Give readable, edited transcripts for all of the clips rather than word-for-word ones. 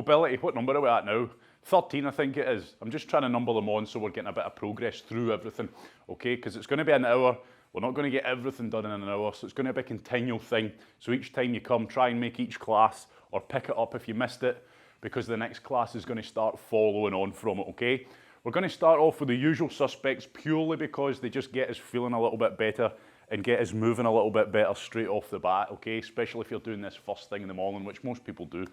mobility, what number are we at now? 13, I think it is. I'm just trying to number them on so we're getting a bit of progress through everything, okay? Because it's going to be an hour. We're not going to get everything done in an hour, so it's going to be a continual thing. So each time you come, try and make each class, or pick it up if you missed it, because the next class is going to start following on from it, okay? We're going to start off with the usual suspects purely because they just get us feeling a little bit better and get us moving a little bit better straight off the bat, okay? Especially if you're doing this first thing in the morning, which most people do.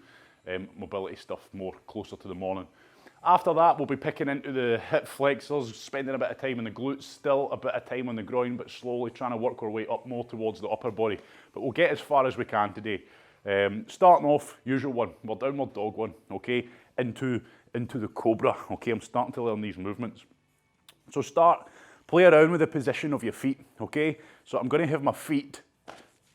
Mobility stuff more closer to the morning. After that, we'll be picking into the hip flexors, spending a bit of time on the glutes, still a bit of time on the groin, but slowly trying to work our way up more towards the upper body. But we'll get as far as we can today. Starting off, usual one, we're downward dog one, okay? Into the cobra, okay? I'm starting to learn these movements. So play around with the position of your feet, okay? So I'm going to have my feet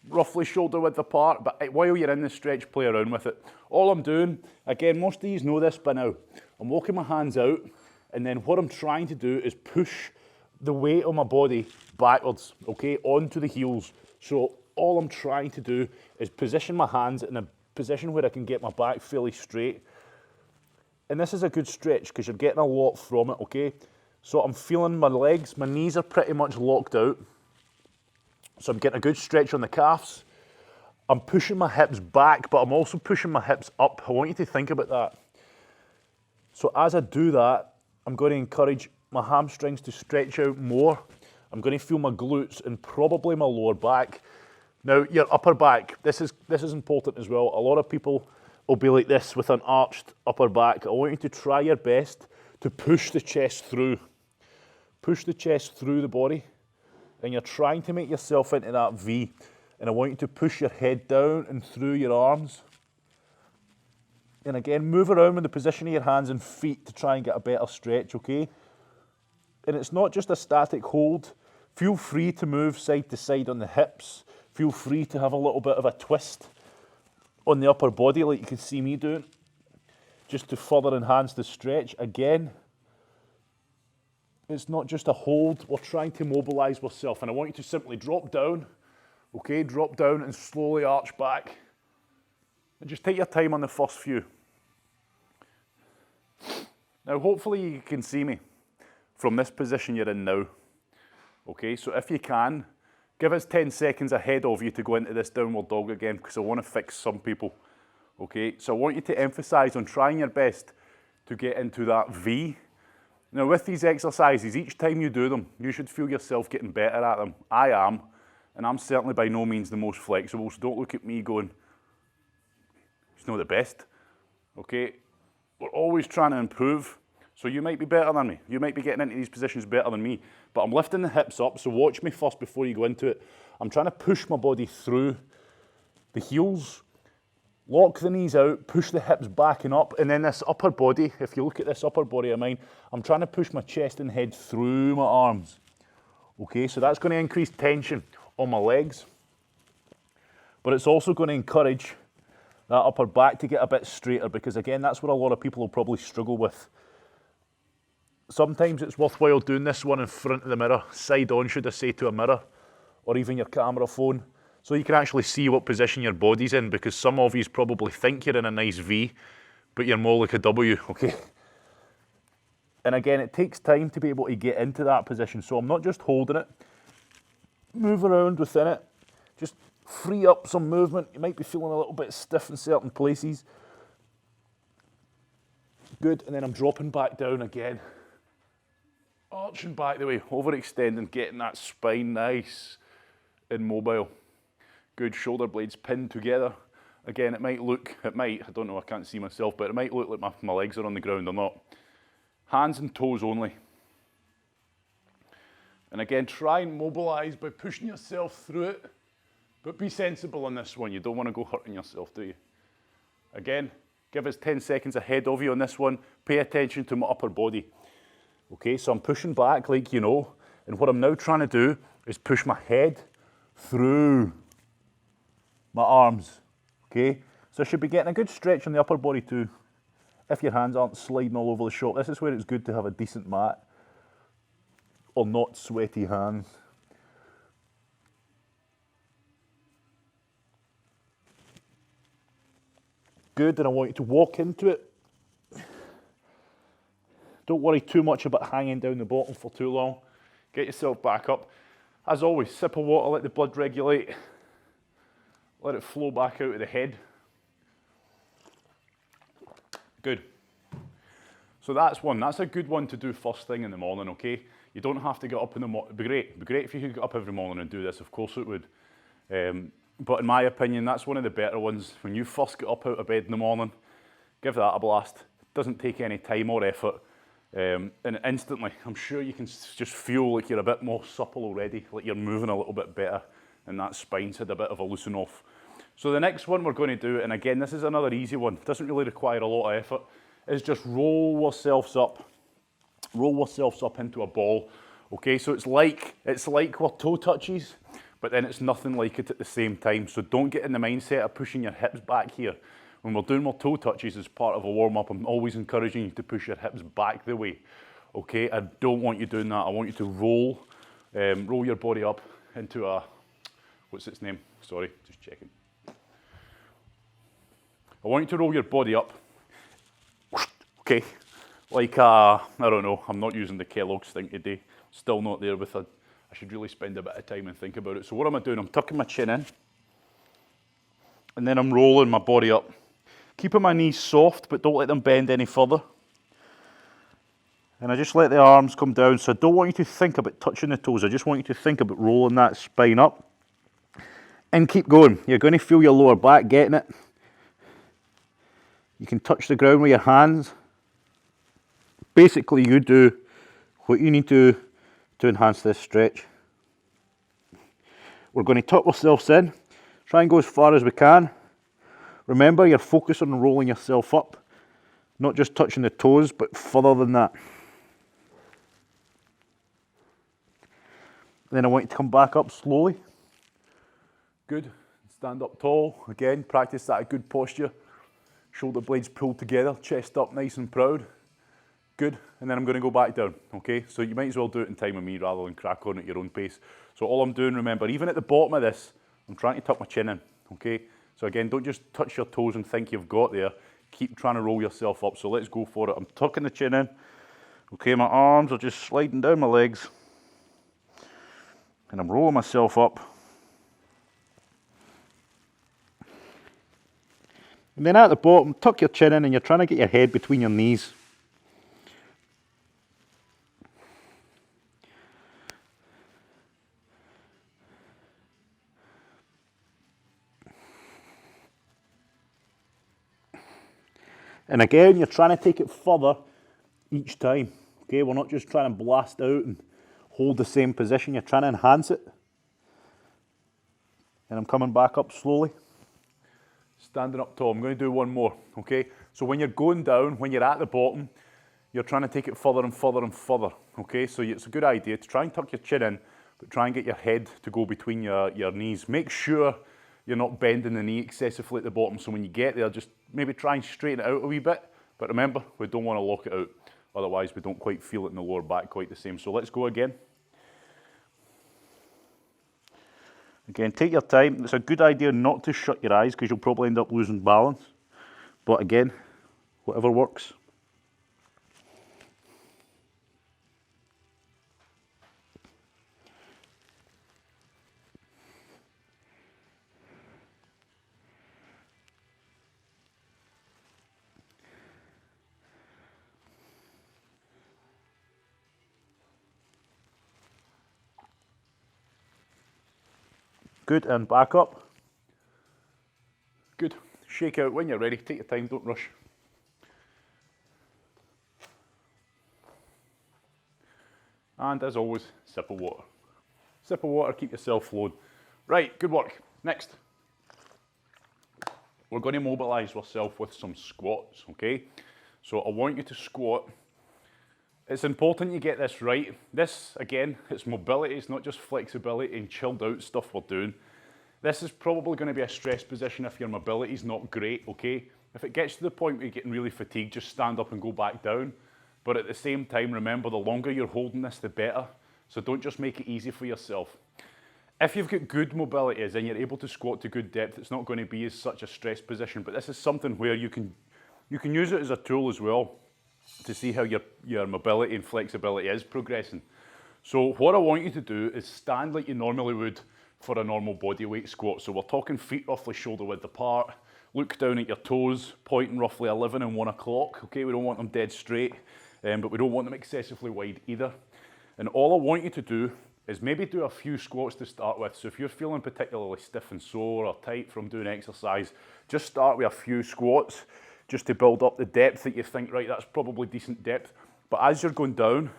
roughly shoulder width apart, but while you're in the stretch, play around with it. All I'm doing, again, most of these know this by now, I'm walking my hands out, and then what I'm trying to do is push the weight of my body backwards, okay, onto the heels. So all I'm trying to do is position my hands in a position where I can get my back fairly straight. And this is a good stretch because you're getting a lot from it, okay? So I'm feeling my legs, my knees are pretty much locked out. So I'm getting a good stretch on the calves. I'm pushing my hips back, but I'm also pushing my hips up. I want you to think about that. So as I do that, I'm going to encourage my hamstrings to stretch out more. I'm going to feel my glutes and probably my lower back. Now, your upper back, this is important as well. A lot of people will be like this with an arched upper back. I want you to try your best to push the chest through. Push the chest through the body. And you're trying to make yourself into that V. And I want you to push your head down and through your arms. And again, move around with the position of your hands and feet to try and get a better stretch, okay? And it's not just a static hold. Feel free to move side to side on the hips. Feel free to have a little bit of a twist on the upper body like you can see me doing, just to further enhance the stretch. Again, it's not just a hold, we're trying to mobilise ourselves. And I want you to simply drop down, okay? Drop down and slowly arch back. And just take your time on the first few. Now, hopefully you can see me from this position you're in now. Okay, so if you can, give us 10 seconds ahead of you to go into this downward dog again, because I want to fix some people. Okay, so I want you to emphasise on trying your best to get into that V. Now with these exercises, each time you do them, you should feel yourself getting better at them. I am, and I'm certainly by no means the most flexible, so don't look at me going, it's not the best. Okay, we're always trying to improve. So you might be better than me. You might be getting into these positions better than me. But I'm lifting the hips up, so watch me first before you go into it. I'm trying to push my body through the heels, lock the knees out, push the hips back and up, and then this upper body, if you look at this upper body of mine, I'm trying to push my chest and head through my arms. Okay, so that's going to increase tension on my legs, but it's also going to encourage that upper back to get a bit straighter, because again, that's what a lot of people will probably struggle with. Sometimes it's worthwhile doing this one in front of the mirror, side on should I say, to a mirror, or even your camera phone, so you can actually see what position your body's in, because some of you probably think you're in a nice V, but you're more like a W, okay? And again, it takes time to be able to get into that position, so I'm not just holding it, move around within it, just free up some movement. You might be feeling a little bit stiff in certain places. Good, and then I'm dropping back down again. Arching back the way, overextending, getting that spine nice and mobile. Good, shoulder blades pinned together. Again, it might, I don't know, I can't see myself, but it might look like my legs are on the ground or not. Hands and toes only. And again, try and mobilise by pushing yourself through it, but be sensible on this one. You don't want to go hurting yourself, do you? Again, give us 10 seconds ahead of you on this one. Pay attention to my upper body. Okay, so I'm pushing back like you know, and what I'm now trying to do is push my head through my arms, okay? So I should be getting a good stretch on the upper body too, if your hands aren't sliding all over the shop. This is where it's good to have a decent mat, or not sweaty hands. Good, and I want you to walk into it Don't worry too much about hanging down the bottom for too long. Get yourself back up. As always, sip of water, let the blood regulate. Let it flow back out of the head. Good. So that's one. That's a good one to do first thing in the morning, okay? You don't have to get up in the morning. It'd be great if you could get up every morning and do this. Of course it would. But in my opinion, that's one of the better ones. When you first get up out of bed in the morning, give that a blast. It doesn't take any time or effort. And instantly, I'm sure you can just feel like you're a bit more supple already, like you're moving a little bit better, and that spine's had a bit of a loosen off. So the next one we're going to do, and again, this is another easy one, doesn't really require a lot of effort, is just roll yourselves up into a ball. Okay, so it's like we're toe touches, but then it's nothing like it at the same time. So don't get in the mindset of pushing your hips back here. When we're doing more toe touches as part of a warm-up, I'm always encouraging you to push your hips back the way. Okay, I don't want you doing that. I want you to roll your body up into a, what's its name? Sorry, just checking. I want you to roll your body up, okay, like I don't know, I'm not using the Kellogg's thing today. Still not there with it. I should really spend a bit of time and think about it. So what am I doing? I'm tucking my chin in, and then I'm rolling my body up. Keeping my knees soft, but don't let them bend any further. And I just let the arms come down. So I don't want you to think about touching the toes. I just want you to think about rolling that spine up. And keep going. You're going to feel your lower back getting it. You can touch the ground with your hands. Basically, you do what you need to enhance this stretch. We're going to tuck ourselves in. Try and go as far as we can. Remember, you're focused on rolling yourself up, not just touching the toes, but further than that. Then I want you to come back up slowly. Good. Stand up tall. Again, practice that good posture. Shoulder blades pulled together, chest up nice and proud. Good. And then I'm going to go back down. Okay, so you might as well do it in time with me rather than crack on at your own pace. So all I'm doing, remember, even at the bottom of this, I'm trying to tuck my chin in. Okay. So again, don't just touch your toes and think you've got there. Keep trying to roll yourself up. So let's go for it. I'm tucking the chin in. Okay, my arms are just sliding down my legs. And I'm rolling myself up. And then at the bottom, tuck your chin in and you're trying to get your head between your knees. And again, you're trying to take it further each time. Okay, we're not just trying to blast out and hold the same position. You're trying to enhance it. And I'm coming back up slowly. Standing up tall. I'm going to do one more. Okay, so when you're going down, when you're at the bottom, you're trying to take it further and further and further. Okay, so it's a good idea to try and tuck your chin in, but try and get your head to go between your knees. Make sure you're not bending the knee excessively at the bottom. So when you get there, just maybe try and straighten it out a wee bit. But remember, we don't want to lock it out. Otherwise, we don't quite feel it in the lower back quite the same. So let's go again. Again, take your time. It's a good idea not to shut your eyes because you'll probably end up losing balance. But again, whatever works. Good, and back up. Good. Shake out when you're ready. Take your time, don't rush. And as always, sip of water. Sip of water, keep yourself flowing. Right, good work. Next. We're going to mobilise ourselves with some squats, okay? So I want you to squat. It's important you get this right. This, again, it's mobility, it's not just flexibility and chilled out stuff we're doing. This is probably going to be a stress position if your mobility is not great, okay? If it gets to the point where you're getting really fatigued, just stand up and go back down. But at the same time, remember, the longer you're holding this, the better. So don't just make it easy for yourself. If you've got good mobility, as in you're able to squat to good depth, it's not going to be as such a stress position. But this is something where you can use it as a tool as well. to see how your mobility and flexibility is progressing. So what I want you to do is stand like you normally would for a normal bodyweight squat. So we're talking feet roughly shoulder width apart, look down at your toes, pointing roughly 11 and 1 o'clock, okay? We don't want them dead straight, but we don't want them excessively wide either. And all I want you to do is maybe do a few squats to start with. So if you're feeling particularly stiff and sore or tight from doing exercise, just start with a few squats just to build up the depth that you think, right, that's probably decent depth. But as you're going down,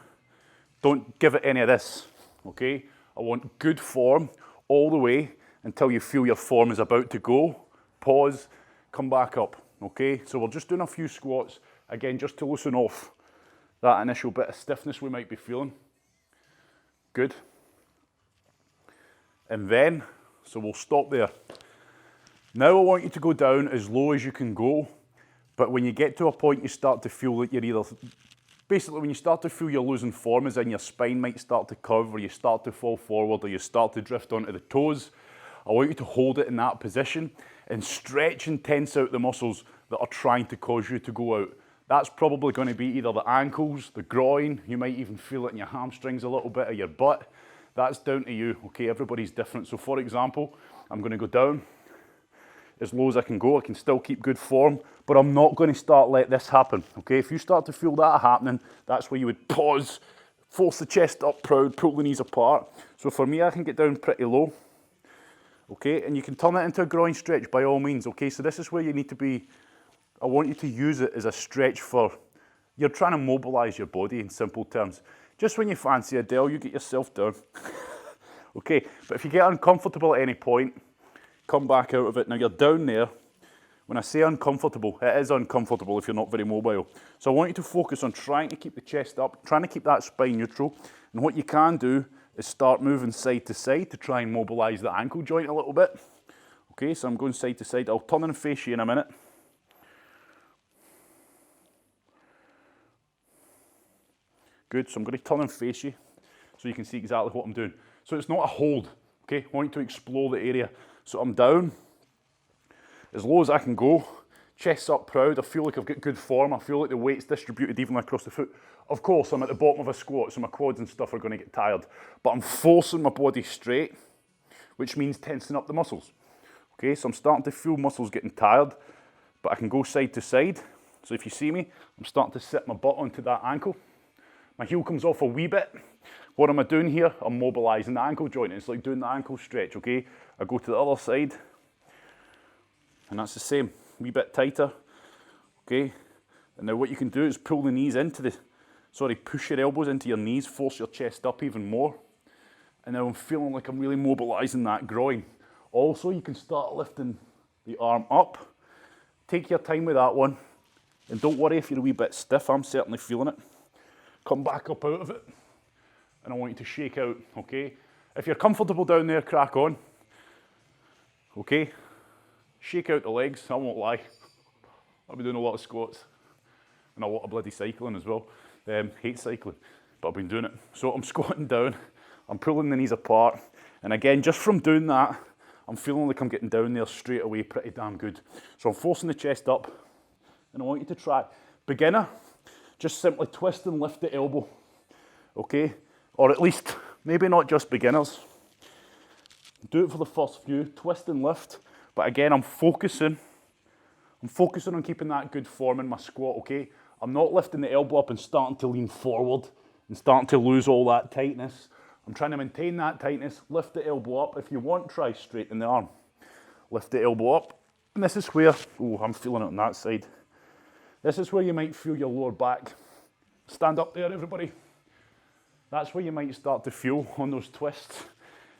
don't give it any of this, okay? I want good form all the way until you feel your form is about to go. Pause, come back up, okay? So we're just doing a few squats, again, just to loosen off that initial bit of stiffness we might be feeling. Good. And then, so we'll stop there. Now I want you to go down as low as you can go, but when you get to a point you start to feel that you're either, basically when you start to feel you're losing form, as in your spine might start to curve, or you start to fall forward, or you start to drift onto the toes, I want you to hold it in that position and stretch and tense out the muscles that are trying to cause you to go out. That's probably going to be either the ankles, the groin, you might even feel it in your hamstrings a little bit, or your butt. That's down to you, okay? Everybody's different. So for example, I'm going to go down as low as I can go. I can still keep good form, but I'm not going to start let this happen, okay? If you start to feel that happening, that's where you would pause, force the chest up proud, pull the knees apart. So for me, I can get down pretty low, okay? And you can turn it into a groin stretch by all means, okay? So this is where you need to be, I want you to use it as a stretch for, you're trying to mobilize your body in simple terms. Just when you fancy a Dell, you get yourself down. Okay, but if you get uncomfortable at any point, come back out of it. Now you're down there. When I say uncomfortable, it is uncomfortable if you're not very mobile. So I want you to focus on trying to keep the chest up, trying to keep that spine neutral. And what you can do is start moving side to side to try and mobilize the ankle joint a little bit. Okay, so I'm going side to side. I'll turn and face you in a minute. Good, so I'm going to turn and face you so you can see exactly what I'm doing. So it's not a hold, okay? I want you to explore the area. So I'm down as low as I can go, chest's up proud, I feel like I've got good form, I feel like the weight's distributed evenly across the foot. Of course, I'm at the bottom of a squat, so my quads and stuff are going to get tired, but I'm forcing my body straight, which means tensing up the muscles. Okay, so I'm starting to feel muscles getting tired, but I can go side to side. So if you see me, I'm starting to sit my butt onto that ankle. My heel comes off a wee bit. What am I doing here? I'm mobilizing the ankle joint. It's like doing the ankle stretch, okay? I go to the other side, and that's the same, wee bit tighter, okay? And now what you can do is pull the knees into push your elbows into your knees, force your chest up even more. And now I'm feeling like I'm really mobilizing that groin. Also, you can start lifting the arm up. Take your time with that one. And don't worry if you're a wee bit stiff, I'm certainly feeling it. Come back up out of it, and I want you to shake out, okay? If you're comfortable down there, crack on, okay? Shake out the legs, I won't lie. I've been doing a lot of squats and a lot of bloody cycling as well. Hate cycling, but I've been doing it. So I'm squatting down, I'm pulling the knees apart, and again, just from doing that, I'm feeling like I'm getting down there straight away pretty damn good. So I'm forcing the chest up, and I want you to try. Beginner, just simply twist and lift the elbow, okay? Or at least, maybe not just beginners. Do it for the first few, twist and lift. But again, I'm focusing on keeping that good form in my squat, okay? I'm not lifting the elbow up and starting to lean forward and starting to lose all that tightness. I'm trying to maintain that tightness, lift the elbow up. If you want, try straighten the arm. Lift the elbow up. And this is where, oh, I'm feeling it on that side. This is where you might feel your lower back. Stand up there, everybody. That's where you might start to feel on those twists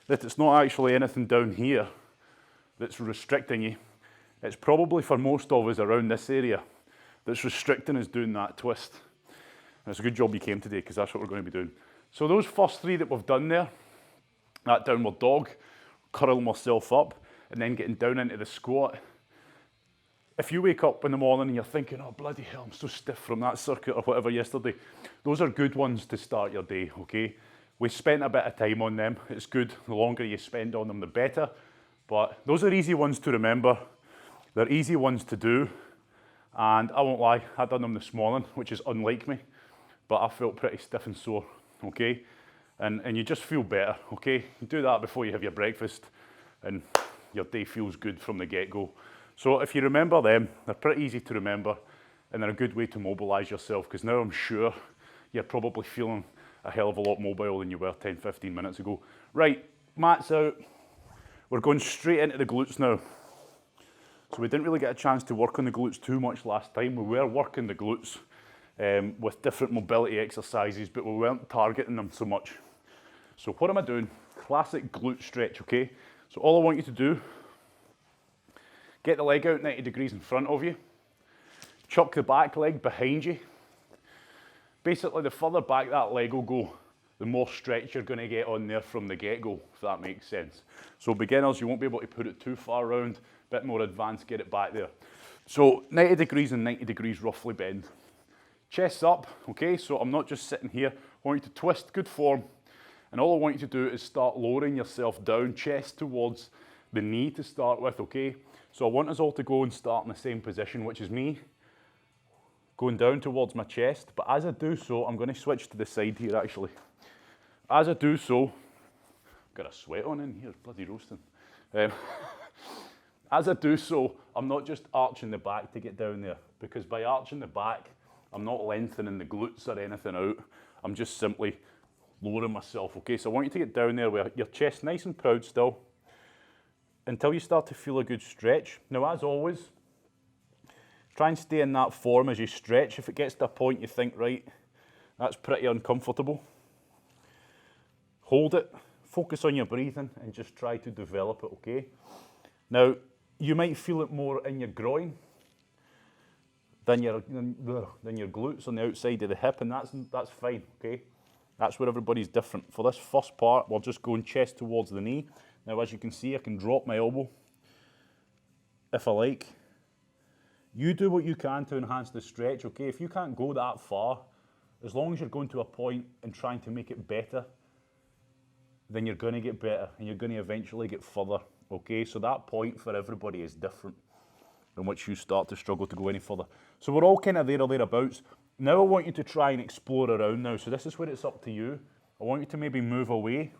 that it's not actually anything down here that's restricting you. It's probably for most of us around this area that's restricting us doing that twist. And it's a good job you came today, because that's what we're going to be doing. So those first three that we've done there, that downward dog, curling myself up, and then getting down into the squat. If you wake up in the morning and you're thinking, oh bloody hell, I'm so stiff from that circuit or whatever yesterday, those are good ones to start your day, okay? We spent a bit of time on them. It's good. The longer you spend on them, the better. But those are easy ones to remember. They're easy ones to do. And I won't lie, I done them this morning, which is unlike me, but I felt pretty stiff and sore, okay? And you just feel better, okay? You do that before you have your breakfast, and your day feels good from the get-go. So if you remember them, they're pretty easy to remember, and they're a good way to mobilise yourself, because now I'm sure you're probably feeling a hell of a lot mobile than you were 10, 15 minutes ago. Right, mats out. We're going straight into the glutes now. So we didn't really get a chance to work on the glutes too much last time. We were working the glutes with different mobility exercises, but we weren't targeting them so much. So what am I doing? Classic glute stretch, okay? So all I want you to do, get the leg out 90 degrees in front of you, chuck the back leg behind you. Basically, the further back that leg will go, the more stretch you're going to get on there from the get-go, if that makes sense. So beginners, you won't be able to put it too far around, a bit more advanced, get it back there. So 90 degrees and 90 degrees roughly bend. Chest up, okay, so I'm not just sitting here. I want you to twist, good form. And all I want you to do is start lowering yourself down, chest towards the knee to start with, okay? So I want us all to go and start in the same position, which is me going down towards my chest. But as I do so, I'm going to switch to the side here actually. As I do so, got a sweat on in here, bloody roasting. As I do so, I'm not just arching the back to get down there, because by arching the back, I'm not lengthening the glutes or anything out. I'm just simply lowering myself, okay? So I want you to get down there with your chest nice and proud still, until you start to feel a good stretch. Now, as always, try and stay in that form as you stretch. If it gets to a point you think, right, that's pretty uncomfortable, hold it, focus on your breathing, and just try to develop it, okay? Now, you might feel it more in your groin than your glutes on the outside of the hip, and that's fine, okay? That's where everybody's different. For this first part, we're just going chest towards the knee. Now, as you can see, I can drop my elbow if I like. You do what you can to enhance the stretch, okay? If you can't go that far, as long as you're going to a point and trying to make it better, then you're going to get better and you're going to eventually get further, okay? So that point for everybody is different, in which you start to struggle to go any further. So we're all kind of there or thereabouts. Now I want you to try and explore around now. So this is where it's up to you. I want you to maybe move away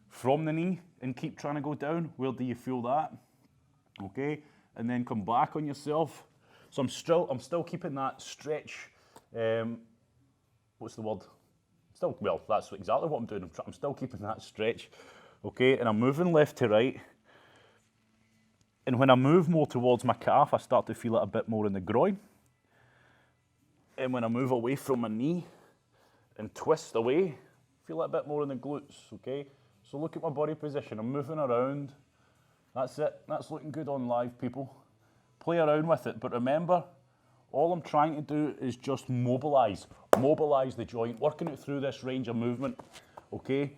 from the knee and keep trying to go down. Where do you feel that? Okay, and then come back on yourself. So I'm still keeping that stretch. What's the word? Well, that's exactly what I'm doing. I'm still keeping that stretch. Okay, and I'm moving left to right. And when I move more towards my calf, I start to feel it a bit more in the groin. And when I move away from my knee and twist away, feel it a bit more in the glutes, okay? So look at my body position. I'm moving around. That's it. That's looking good on live, people. Play around with it. But remember, all I'm trying to do is just mobilise. Mobilise the joint, working it through this range of movement, okay?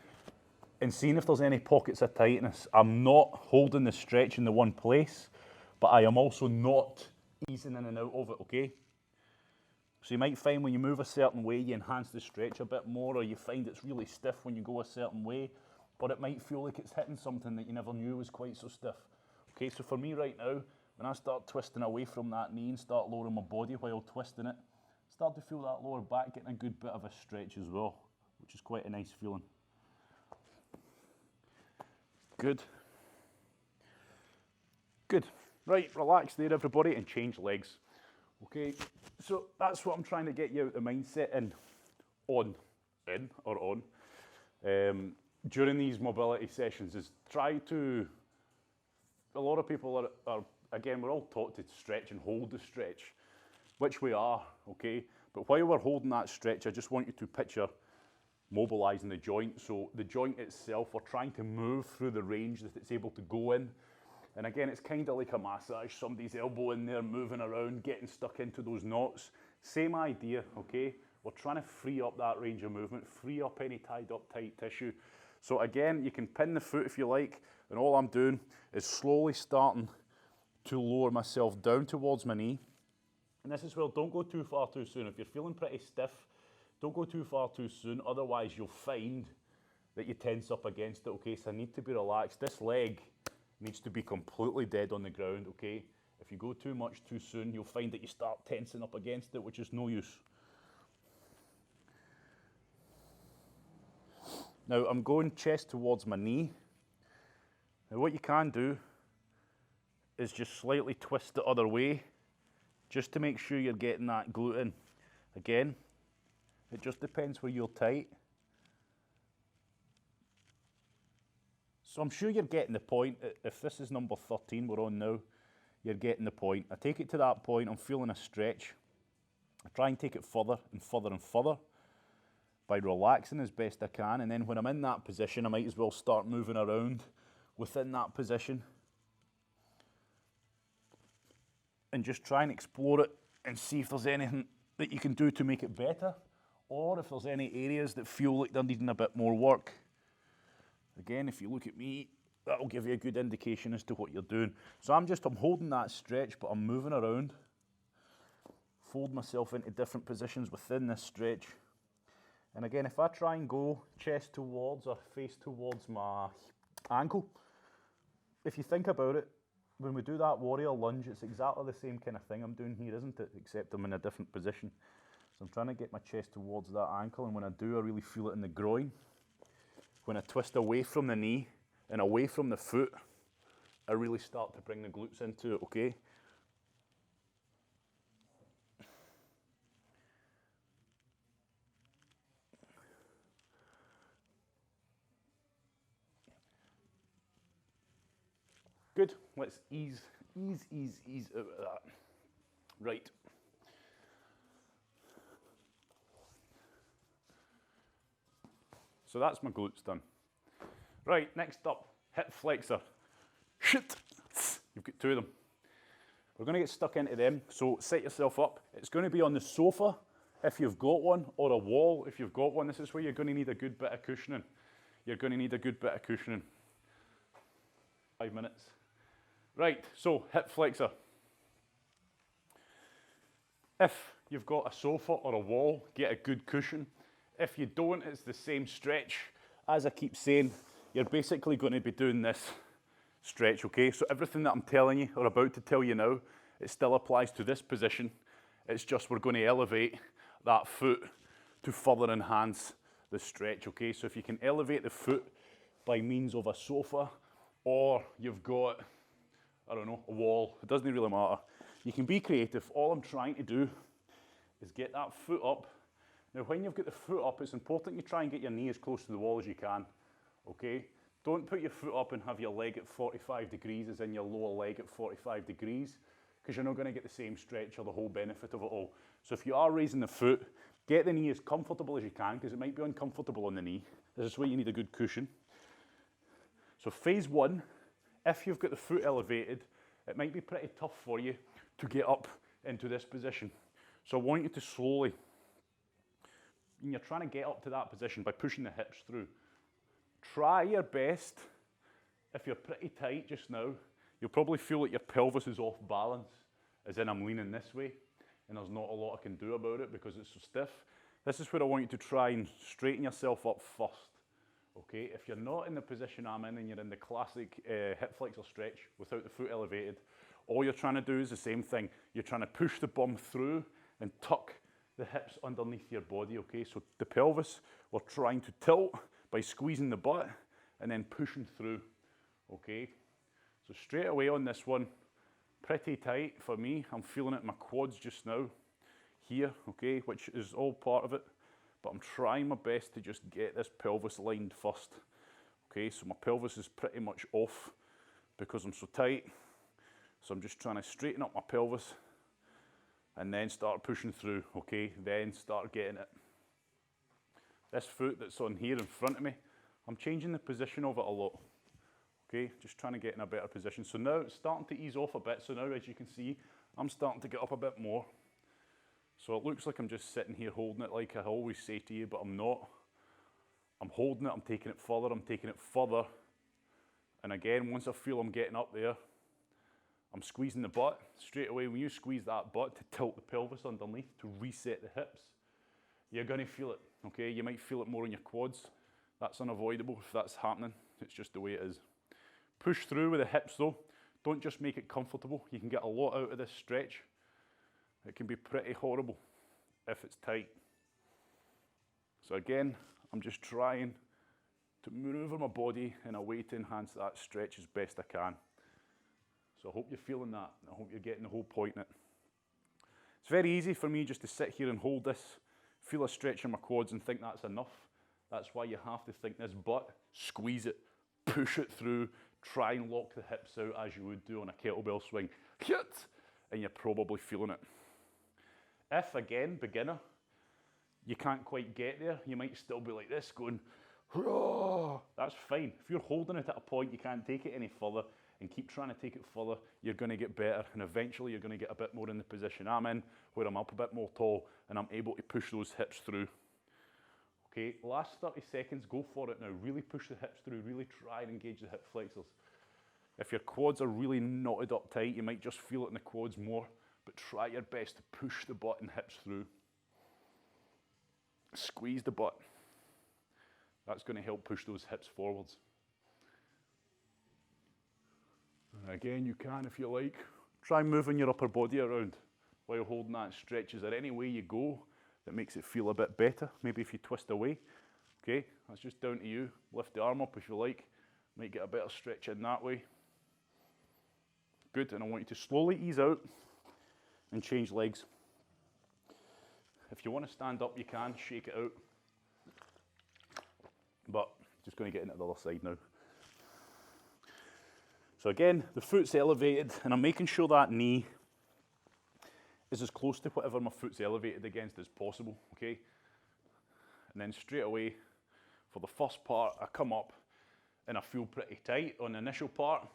And seeing if there's any pockets of tightness. I'm not holding the stretch in the one place, but I am also not easing in and out of it, okay? So you might find when you move a certain way, you enhance the stretch a bit more, or you find it's really stiff when you go a certain way, but it might feel like it's hitting something that you never knew was quite so stiff. Okay, so for me right now, when I start twisting away from that knee and start lowering my body while twisting it, start to feel that lower back getting a good bit of a stretch as well, which is quite a nice feeling. Good. Good. Right, relax there everybody and change legs. Okay, so that's what I'm trying to get you out the mindset on during these mobility sessions, is try to, a lot of people are again, we're all taught to stretch and hold the stretch, which we are, okay? But while we're holding that stretch, I just want you to picture mobilising the joint. So the joint itself, we're trying to move through the range that it's able to go in. And again, it's kind of like a massage, somebody's elbow in there, moving around, getting stuck into those knots. Same idea, okay? We're trying to free up that range of movement, free up any tied up tight tissue. So again, you can pin the foot if you like, and all I'm doing is slowly starting to lower myself down towards my knee. And this is where, don't go too far too soon. If you're feeling pretty stiff, don't go too far too soon, otherwise you'll find that you tense up against it, okay? So I need to be relaxed. This leg needs to be completely dead on the ground, okay? If you go too much too soon, you'll find that you start tensing up against it, which is no use. Now I'm going chest towards my knee. Now what you can do is just slightly twist the other way, just to make sure you're getting that glute in. Again, it just depends where you're tight. So I'm sure you're getting the point. If this is number 13 we're on now, you're getting the point. I take it to that point, I'm feeling a stretch. I try and take it further and further and further by relaxing as best I can, and then when I'm in that position, I might as well start moving around within that position and just try and explore it and see if there's anything that you can do to make it better, or if there's any areas that feel like they're needing a bit more work. Again, if you look at me, that'll give you a good indication as to what you're doing. So I'm holding that stretch, but I'm moving around, fold myself into different positions within this stretch. And again, if I try and go chest towards or face towards my ankle, if you think about it, when we do that warrior lunge, it's exactly the same kind of thing I'm doing here, isn't it? Except I'm in a different position. So I'm trying to get my chest towards that ankle, and when I do, I really feel it in the groin. When I twist away from the knee and away from the foot, I really start to bring the glutes into it, okay? Good, let's ease out of that. Right. So that's my glutes done. Right, next up, hip flexor. Shit, you've got two of them. We're gonna get stuck into them, so set yourself up. It's gonna be on the sofa, if you've got one, or a wall, if you've got one. This is where you're gonna need a good bit of cushioning. You're gonna need a good bit of cushioning. 5 minutes. Right, so hip flexor. If you've got a sofa or a wall, get a good cushion. If you don't, it's the same stretch. As I keep saying, you're basically going to be doing this stretch, okay? So everything that I'm telling you or about to tell you now, it still applies to this position. It's just we're going to elevate that foot to further enhance the stretch, okay? So if you can elevate the foot by means of a sofa, or you've got, I don't know, a wall, it doesn't really matter. You can be creative. All I'm trying to do is get that foot up. Now when you've got the foot up, it's important you try and get your knee as close to the wall as you can, okay? Don't put your foot up and have your leg at 45 degrees, as in your lower leg at 45 degrees, because you're not going to get the same stretch or the whole benefit of it all. So if you are raising the foot, get the knee as comfortable as you can, because it might be uncomfortable on the knee. This is where you need a good cushion. So phase one, if you've got the foot elevated, it might be pretty tough for you to get up into this position. So I want you to slowly, and you're trying to get up to that position by pushing the hips through. Try your best. If you're pretty tight just now, you'll probably feel like your pelvis is off balance, as in I'm leaning this way, and there's not a lot I can do about it because it's so stiff. This is where I want you to try and straighten yourself up first. Okay, if you're not in the position I'm in and you're in the classic hip flexor stretch without the foot elevated, all you're trying to do is the same thing. You're trying to push the bum through and tuck the hips underneath your body, okay? So the pelvis, we're trying to tilt by squeezing the butt and then pushing through, okay? So straight away on this one, pretty tight for me. I'm feeling it in my quads just now, here, okay, which is all part of it. But I'm trying my best to just get this pelvis lined first. Okay, so my pelvis is pretty much off because I'm so tight. So I'm just trying to straighten up my pelvis and then start pushing through, okay? Then start getting it. This foot that's on here in front of me, I'm changing the position of it a lot. Okay, just trying to get in a better position. So now it's starting to ease off a bit. So now, as you can see, I'm starting to get up a bit more. So it looks like I'm just sitting here holding it like I always say to you, but I'm not. I'm holding it, I'm taking it further. And again, once I feel I'm getting up there, I'm squeezing the butt. Straight away, when you squeeze that butt to tilt the pelvis underneath, to reset the hips, you're gonna feel it, okay? You might feel it more in your quads. That's unavoidable if that's happening. It's just the way it is. Push through with the hips though. Don't just make it comfortable. You can get a lot out of this stretch. It can be pretty horrible if it's tight. So again, I'm just trying to maneuver my body in a way to enhance that stretch as best I can. So I hope you're feeling that. I hope you're getting the whole point in it. It's very easy for me just to sit here and hold this, feel a stretch in my quads and think that's enough. That's why you have to think this butt, squeeze it, push it through, try and lock the hips out as you would do on a kettlebell swing. Hit! And you're probably feeling it. If, again, beginner, you can't quite get there, you might still be like this going, "Hurrah!" That's fine. If you're holding it at a point you can't take it any further and keep trying to take it further, you're going to get better, and eventually you're going to get a bit more in the position I'm in, where I'm up a bit more tall and I'm able to push those hips through. Okay, last 30 seconds, go for it now. Really push the hips through, really try and engage the hip flexors. If your quads are really knotted up tight, you might just feel it in the quads more, but try your best to push the butt and hips through. Squeeze the butt. That's going to help push those hips forwards. And again, you can, if you like, try moving your upper body around while holding that stretch. Is there any way you go that makes it feel a bit better? Maybe if you twist away. Okay, that's just down to you. Lift the arm up if you like. Might get a better stretch in that way. Good, and I want you to slowly ease out and change legs. If you want to stand up, you can, shake it out. But just going to get into the other side now. So again, the foot's elevated, and I'm making sure that knee is as close to whatever my foot's elevated against as possible, okay? And then straight away, for the first part, I come up and I feel pretty tight on the initial part.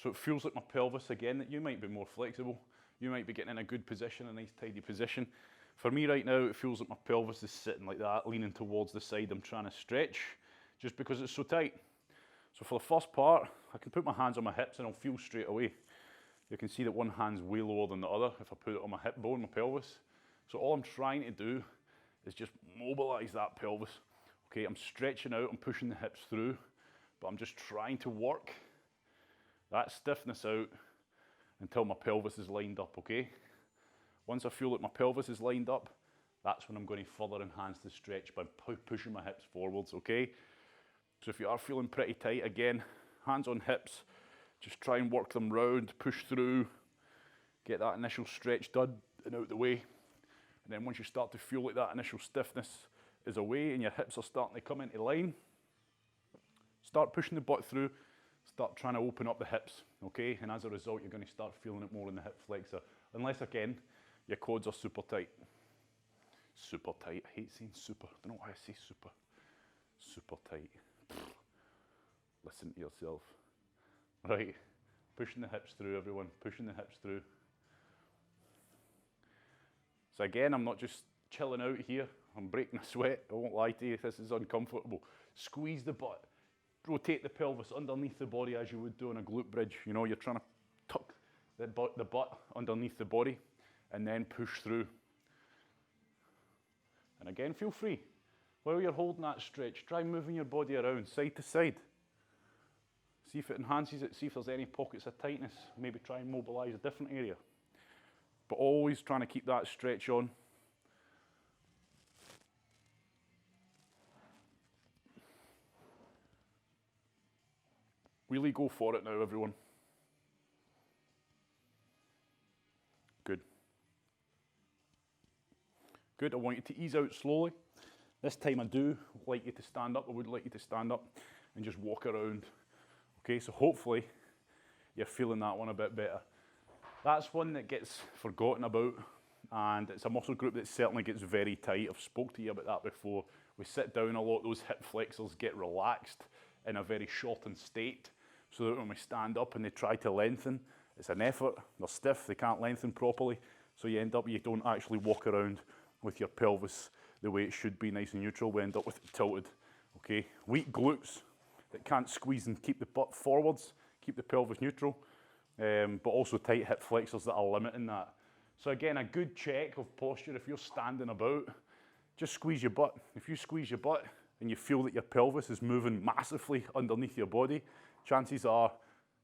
So it feels like my pelvis, again, that you might be more flexible. You might be getting in a good position, a nice tidy position. For me right now, it feels like my pelvis is sitting like that, leaning towards the side I'm trying to stretch, just because it's so tight. So for the first part, I can put my hands on my hips and I'll feel straight away. You can see that one hand's way lower than the other if I put it on my hip bone, my pelvis. So all I'm trying to do is just mobilize that pelvis. Okay, I'm stretching out, I'm pushing the hips through, but I'm just trying to work that stiffness out until my pelvis is lined up, okay? Once I feel like my pelvis is lined up, that's when I'm going to further enhance the stretch by pushing my hips forwards, okay? So if you are feeling pretty tight, again, hands on hips, just try and work them round, push through, get that initial stretch done and out the way. And then once you start to feel like that initial stiffness is away and your hips are starting to come into line, start pushing the butt through, start trying to open up the hips, okay? And as a result, you're going to start feeling it more in the hip flexor. Unless, again, your quads are super tight. Super tight. I hate saying super. I don't know why I say super. Super tight. Listen to yourself. Right. Pushing the hips through, everyone. Pushing the hips through. So again, I'm not just chilling out here. I'm breaking a sweat. I won't lie to you. This is uncomfortable. Squeeze the butt. Rotate the pelvis underneath the body as you would do on a glute bridge. You know, you're trying to tuck the butt underneath the body and then push through. And again, feel free. While you're holding that stretch, try moving your body around side to side. See if it enhances it, see if there's any pockets of tightness. Maybe try and mobilize a different area. But always trying to keep that stretch on. Really go for it now, everyone. Good. Good, I want you to ease out slowly. This time I do like you to stand up. I would like you to stand up and just walk around. Okay, so hopefully you're feeling that one a bit better. That's one that gets forgotten about, and it's a muscle group that certainly gets very tight. I've spoke to you about that before. We sit down a lot, those hip flexors get relaxed in a very shortened state, so that when we stand up and they try to lengthen, it's an effort. They're stiff, they can't lengthen properly, so you don't actually walk around with your pelvis the way it should be, nice and neutral. We end up with it tilted, okay? Weak glutes that can't squeeze and keep the butt forwards, keep the pelvis neutral, but also tight hip flexors that are limiting that. So again, a good check of posture, if you're standing about, just squeeze your butt. If you squeeze your butt and you feel that your pelvis is moving massively underneath your body, chances are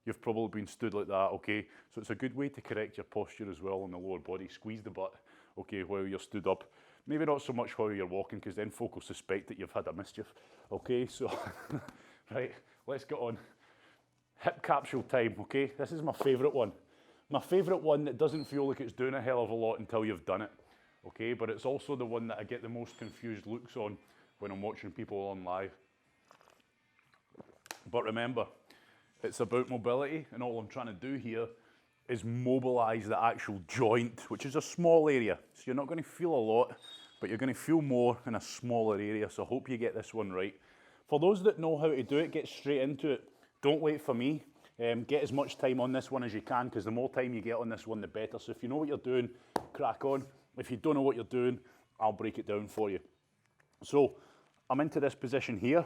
you've probably been stood like that, okay? So it's a good way to correct your posture as well on the lower body. Squeeze the butt, okay, while you're stood up. Maybe not so much while you're walking, because then folk will suspect that you've had a mischief. Okay, so, right, let's get on. Hip capsule time, okay? This is my favourite one. My favourite one that doesn't feel like it's doing a hell of a lot until you've done it, okay? But it's also the one that I get the most confused looks on when I'm watching people on live. But remember, it's about mobility, and all I'm trying to do here is mobilise the actual joint, which is a small area. So you're not going to feel a lot, but you're going to feel more in a smaller area. So I hope you get this one right. For those that know how to do it, get straight into it. Don't wait for me. Get as much time on this one as you can, because the more time you get on this one, the better. So if you know what you're doing, crack on. If you don't know what you're doing, I'll break it down for you. So I'm into this position here,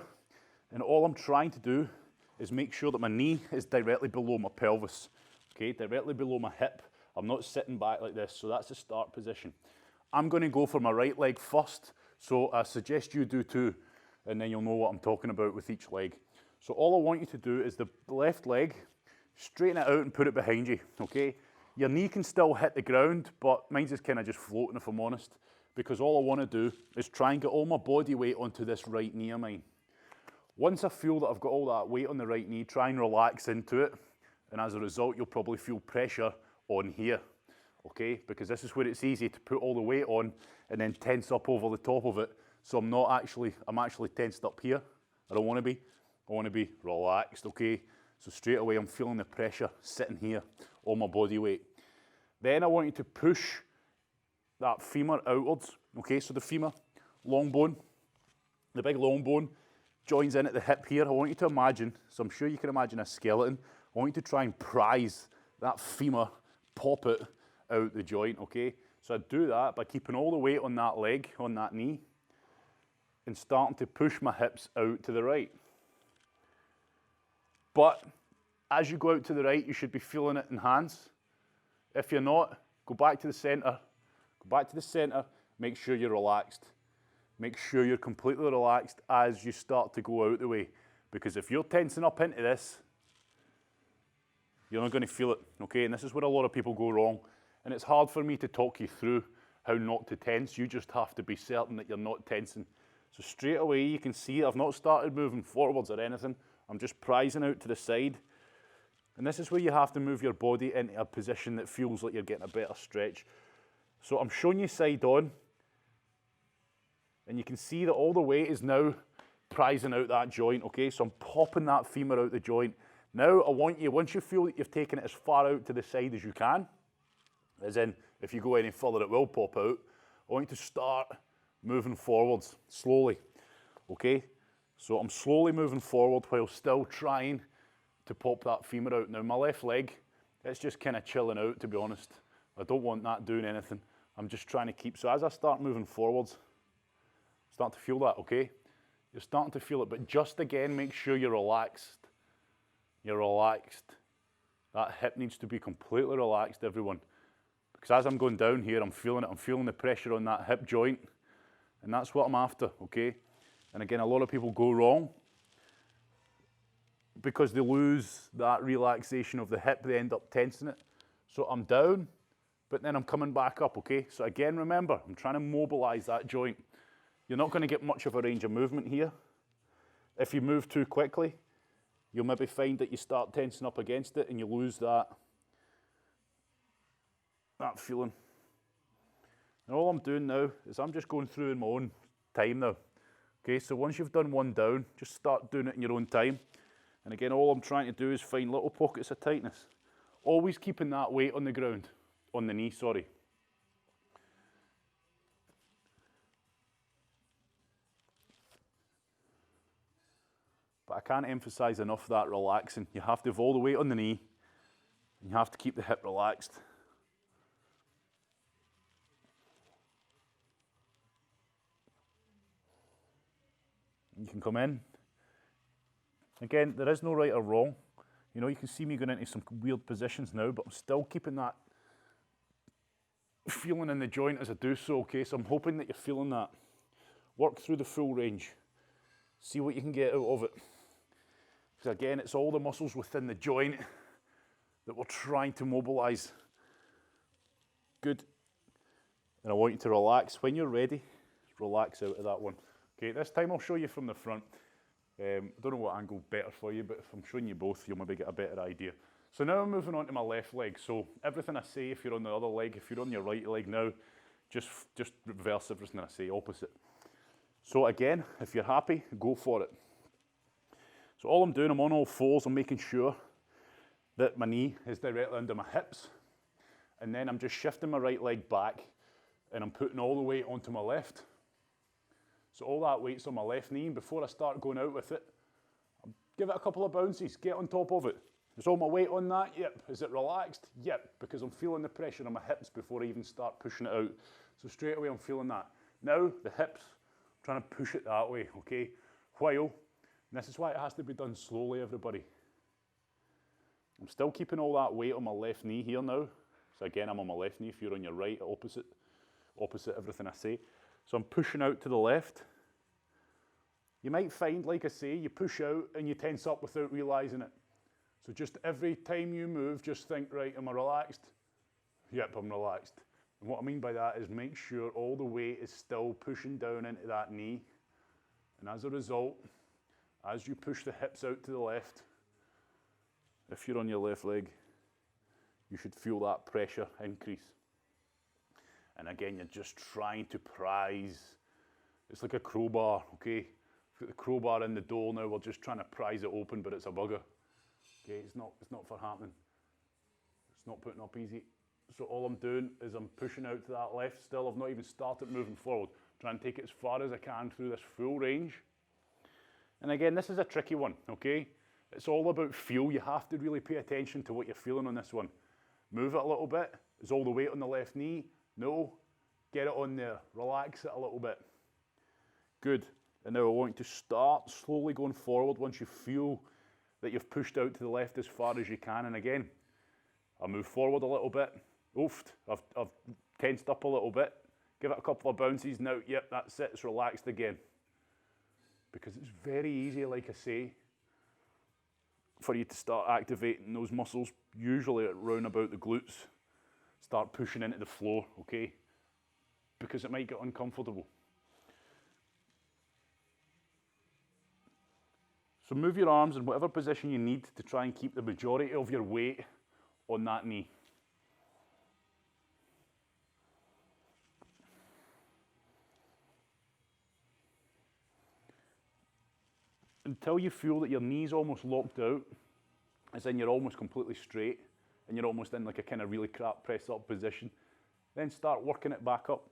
and all I'm trying to do is make sure that my knee is directly below my pelvis, okay, directly below my hip. I'm not sitting back like this, so that's the start position. I'm going to go for my right leg first, so I suggest you do too, and then you'll know what I'm talking about with each leg. So all I want you to do is the left leg, straighten it out and put it behind you, okay? Your knee can still hit the ground, but mine's just kind of just floating, if I'm honest, because all I want to do is try and get all my body weight onto this right knee of mine. Once I feel that I've got all that weight on the right knee, try and relax into it, and as a result, you'll probably feel pressure on here, okay? Because this is where it's easy to put all the weight on and then tense up over the top of it. So I'm actually tensed up here. I don't want to be. I want to be relaxed, okay? So straight away, I'm feeling the pressure sitting here on my body weight. Then I want you to push that femur outwards, okay? So the femur, long bone, the big long bone, joins in at the hip here. I want you to imagine, so I'm sure you can imagine a skeleton. I want you to try and prise that femur, pop it out the joint, okay? So I do that by keeping all the weight on that leg, on that knee, and starting to push my hips out to the right. But as you go out to the right, you should be feeling it in hands. If you're not, go back to the center. Go back to the center, make sure you're relaxed. Make sure you're completely relaxed as you start to go out the way. Because if you're tensing up into this, you're not going to feel it, okay? And this is where a lot of people go wrong. And it's hard for me to talk you through how not to tense. You just have to be certain that you're not tensing. So straight away, you can see I've not started moving forwards or anything. I'm just prising out to the side. And this is where you have to move your body into a position that feels like you're getting a better stretch. So I'm showing you side on. And you can see that all the weight is now prising out that joint, okay? So I'm popping that femur out the joint. Now I want you, once you feel that you've taken it as far out to the side as you can, as in if you go any further it will pop out, I want you to start moving forwards slowly, okay? So I'm slowly moving forward while still trying to pop that femur out. Now my left leg, it's just kind of chilling out, to be honest. I don't want that doing anything. I'm just trying to keep, so as I start moving forwards, start to feel that, okay? You're starting to feel it, but just again, make sure you're relaxed. You're relaxed. That hip needs to be completely relaxed, everyone. Because as I'm going down here, I'm feeling it. I'm feeling the pressure on that hip joint. And that's what I'm after, okay? And again, a lot of people go wrong because they lose that relaxation of the hip. They end up tensing it. So I'm down, but then I'm coming back up, okay? So again, remember, I'm trying to mobilize that joint. You're not going to get much of a range of movement here. If you move too quickly, you'll maybe find that you start tensing up against it and you lose that feeling. And all I'm doing now is I'm just going through in my own time now. Okay, so once you've done one down, just start doing it in your own time. And again, all I'm trying to do is find little pockets of tightness. Always keeping that weight on the ground, on the knee, sorry. But I can't emphasize enough that relaxing. You have to have all the weight on the knee, and you have to keep the hip relaxed. You can come in. Again, there is no right or wrong. You know, you can see me going into some weird positions now, but I'm still keeping that feeling in the joint as I do so, okay? So I'm hoping that you're feeling that. Work through the full range. See what you can get out of it. Because again, it's all the muscles within the joint that we're trying to mobilize. Good. And I want you to relax. When you're ready, relax out of that one. Okay, this time I'll show you from the front. I don't know what angle better for you, but if I'm showing you both, you'll maybe get a better idea. So now I'm moving on to my left leg. So everything I say, if you're on the other leg, if you're on your right leg now, just reverse everything I say, opposite. So again, if you're happy, go for it. So all I'm doing, I'm on all fours, I'm making sure that my knee is directly under my hips. And then I'm just shifting my right leg back and I'm putting all the weight onto my left. So all that weight's on my left knee, and before I start going out with it, I'll give it a couple of bounces, get on top of it. Is all my weight on that? Yep. Is it relaxed? Yep, because I'm feeling the pressure on my hips before I even start pushing it out. So straight away I'm feeling that. Now the hips, I'm trying to push it that way, okay? While, and this is why it has to be done slowly, everybody. I'm still keeping all that weight on my left knee here now. So again, I'm on my left knee. If you're on your right, opposite everything I say. So I'm pushing out to the left. You might find, like I say, you push out and you tense up without realizing it. So just every time you move, just think, right, am I relaxed? Yep, I'm relaxed. And what I mean by that is make sure all the weight is still pushing down into that knee. And as a result, as you push the hips out to the left, if you're on your left leg, you should feel that pressure increase. And again, you're just trying to prise. It's like a crowbar, okay? We've got the crowbar in the door now, we're just trying to prise it open, but it's a bugger. Okay, it's not for happening. It's not putting up easy. So all I'm doing is I'm pushing out to that left still. I've not even started moving forward. Trying to take it as far as I can through this full range. And again, this is a tricky one, okay? It's all about feel. You have to really pay attention to what you're feeling on this one. Move it a little bit. Is all the weight on the left knee? No. Get it on there. Relax it a little bit. Good. And now I want you to start slowly going forward once you feel that you've pushed out to the left as far as you can. And again, I'll move forward a little bit. Oofed. I've tensed up a little bit. Give it a couple of bounces. Now, yep, that's it. It's relaxed again. Because it's very easy, like I say, for you to start activating those muscles, usually around about the glutes. Start pushing into the floor, okay? Because it might get uncomfortable. So move your arms in whatever position you need to try and keep the majority of your weight on that knee. Until you feel that your knee's almost locked out, as in you're almost completely straight, and you're almost in like a kind of really crap press up position, then start working it back up.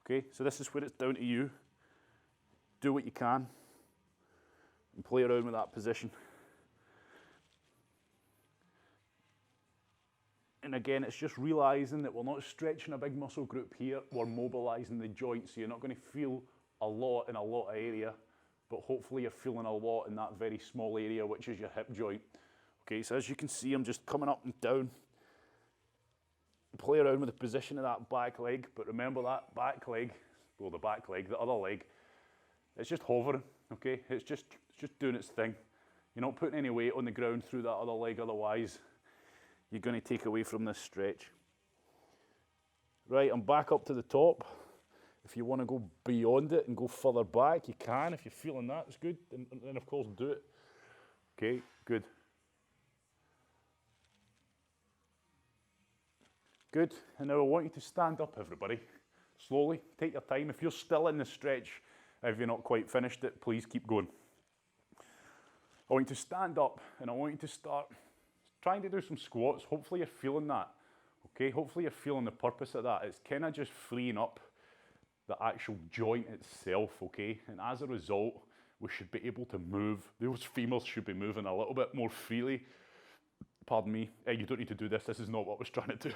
Okay, so this is where it's down to you. Do what you can and play around with that position. And again, it's just realizing that we're not stretching a big muscle group here, we're mobilizing the joint, so you're not going to feel a lot in a lot of area, but hopefully you're feeling a lot in that very small area, which is your hip joint. Okay, so as you can see, I'm just coming up and down. Play around with the position of that back leg, but remember that back leg, well, the back leg, the other leg, it's just hovering, okay? It's just doing its thing. You're not putting any weight on the ground through that other leg, otherwise you're going to take away from this stretch. Right, I'm back up to the top. If you want to go beyond it and go further back, you can. If you're feeling that, it's good. And then, of course, do it. Okay, good. Good. And now I want you to stand up, everybody. Slowly, take your time. If you're still in the stretch, if you're not quite finished it, please keep going. I want you to stand up and I want you to start trying to do some squats. Hopefully you're feeling that. Okay, hopefully you're feeling the purpose of that. It's kind of just freeing up the actual joint itself, okay? And as a result, we should be able to move. Those femurs should be moving a little bit more freely. Pardon me, you don't need to do this. This is not what I was trying to do.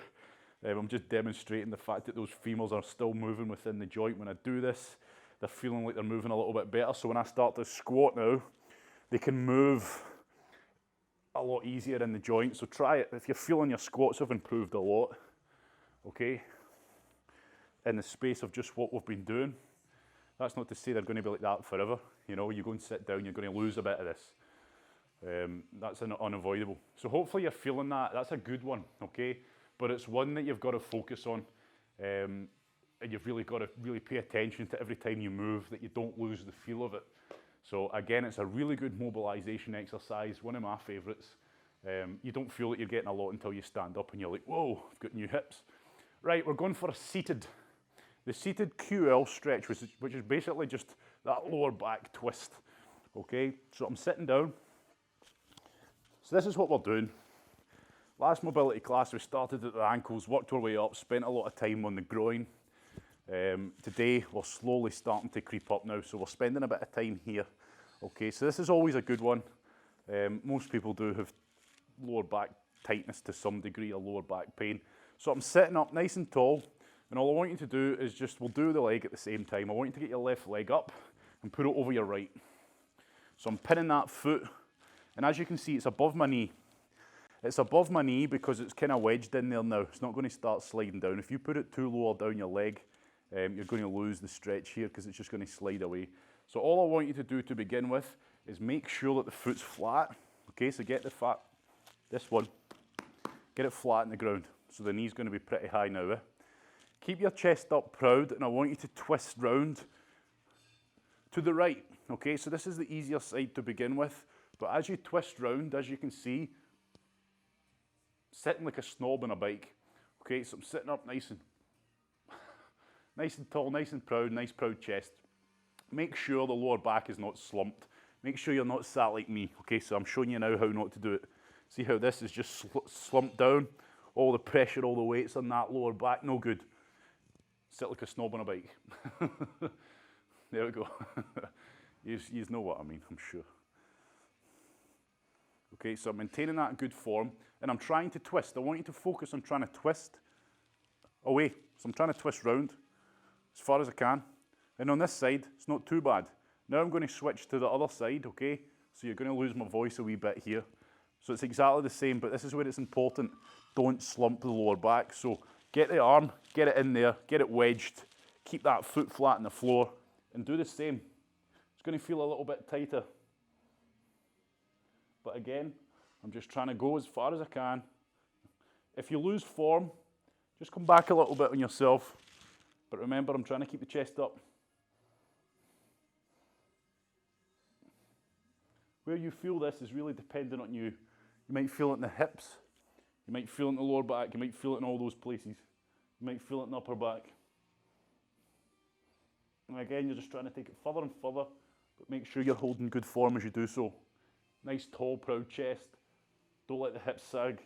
I'm just demonstrating the fact that those femurs are still moving within the joint. When I do this, they're feeling like they're moving a little bit better. So when I start to squat now, they can move a lot easier in the joint. So try it. If you're feeling your squats have improved a lot, okay, in the space of just what we've been doing, that's not to say they're going to be like that forever. You know, you go and sit down, you're going to lose a bit of this. That's unavoidable. So hopefully you're feeling that. That's a good one, okay? But it's one that you've got to focus on. And you've really got to really pay attention to every time you move, that you don't lose the feel of it. So again, it's a really good mobilization exercise, one of my favorites. You don't feel that you're getting a lot until you stand up and you're like, whoa, I've got new hips. Right, we're going for a seated. The seated QL stretch, which is basically just that lower back twist. Okay, so I'm sitting down. So this is what we're doing. Last mobility class, we started at the ankles, worked our way up, spent a lot of time on the groin. Today, we're slowly starting to creep up now, so we're spending a bit of time here. Okay, so this is always a good one. Most people do have lower back tightness to some degree, or lower back pain. So I'm sitting up nice and tall, and all I want you to do is we'll do the leg at the same time. I want you to get your left leg up and put it over your right. So I'm pinning that foot, and as you can see, it's above my knee. It's above my knee because it's kind of wedged in there now. It's not going to start sliding down. If you put it too lower down your leg, you're going to lose the stretch here because it's just going to slide away. So all I want you to do to begin with is make sure that the foot's flat. Okay, so get this one, get it flat in the ground. So the knee's going to be pretty high now. Keep your chest up proud, and I want you to twist round to the right. Okay, so this is the easier side to begin with, but as you twist round, as you can see, sitting like a snob on a bike. Okay, so I'm sitting up nice and tall, nice and proud, nice proud chest. Make sure the lower back is not slumped. Make sure you're not sat like me. Okay, so I'm showing you now how not to do it. See how this is just slumped down? All the pressure, all the weight's on that lower back, no good. Sit like a snob on a bike. There we go. You know what I mean, I'm sure. Okay, so I'm maintaining that good form, and I'm trying to twist. I want you to focus on trying to twist away. So I'm trying to twist round as far as I can. And on this side, it's not too bad. Now I'm going to switch to the other side, okay? So you're going to lose my voice a wee bit here. So it's exactly the same, but this is where it's important. Don't slump the lower back. So get the arm, get it in there, get it wedged, keep that foot flat on the floor, and do the same. It's going to feel a little bit tighter. But again, I'm just trying to go as far as I can. If you lose form, just come back a little bit on yourself. But remember, I'm trying to keep the chest up. Where you feel this is really dependent on you. You might feel it in the hips. You might feel it in the lower back. You might feel it in all those places. You might feel it in the upper back. And again, you're just trying to take it further and further, but make sure you're holding good form as you do so. Nice, tall, proud chest. Don't let the hips sag.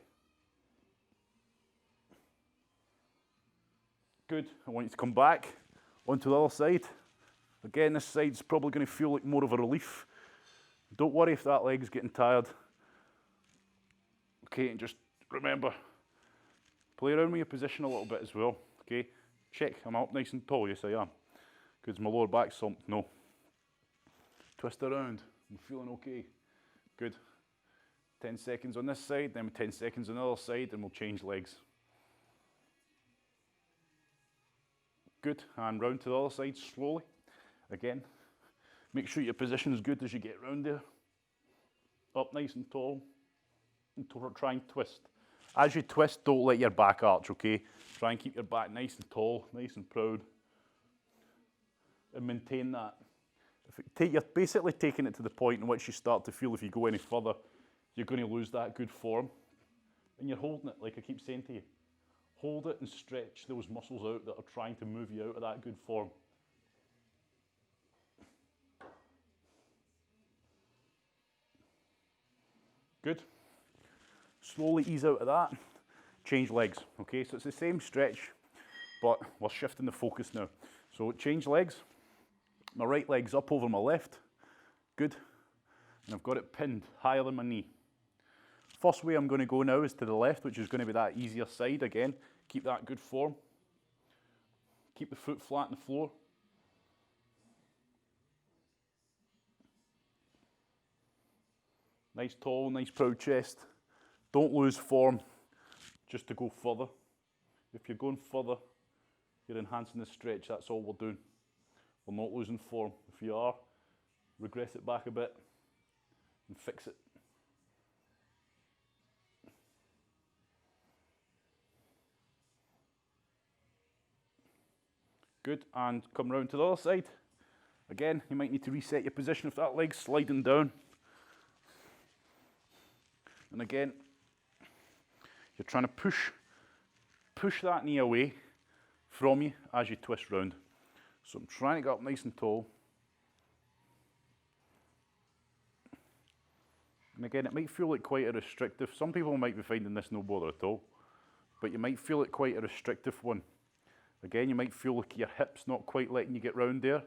Good. I want you to come back onto the other side. Again, this side's probably going to feel like more of a relief. Don't worry if that leg's getting tired. Okay, and just remember, play around with your position a little bit as well. Okay, check, am I up nice and tall? Yes, I am. Good, is my lower back slumped? No. Twist around, I'm feeling okay. Good. 10 seconds on this side, then 10 seconds on the other side, and we'll change legs. Good, and round to the other side slowly. Again, make sure your position is good as you get round there. Up nice and tall, and try and twist. As you twist, don't let your back arch, okay? Try and keep your back nice and tall, nice and proud, and maintain that. You're basically taking it to the point in which you start to feel if you go any further, you're going to lose that good form. And you're holding it, like I keep saying to you. Hold it and stretch those muscles out that are trying to move you out of that good form. Good. Slowly ease out of that. Change legs, okay? So it's the same stretch, but we're shifting the focus now. So change legs. My right leg's up over my left. Good. And I've got it pinned higher than my knee. First way I'm going to go now is to the left, which is going to be that easier side again. Keep that good form. Keep the foot flat on the floor. Nice tall, nice proud chest. Don't lose form just to go further. If you're going further, you're enhancing the stretch, that's all we're doing. We're not losing form. If you are, regress it back a bit and fix it. Good, and come round to the other side. Again, you might need to reset your position if that leg's sliding down. And again, you're trying to push that knee away from you as you twist round. So I'm trying to get up nice and tall. And again, it might feel like quite a restrictive. Some people might be finding this no bother at all, but you might feel it quite a restrictive one. Again, you might feel like your hip's not quite letting you get round there.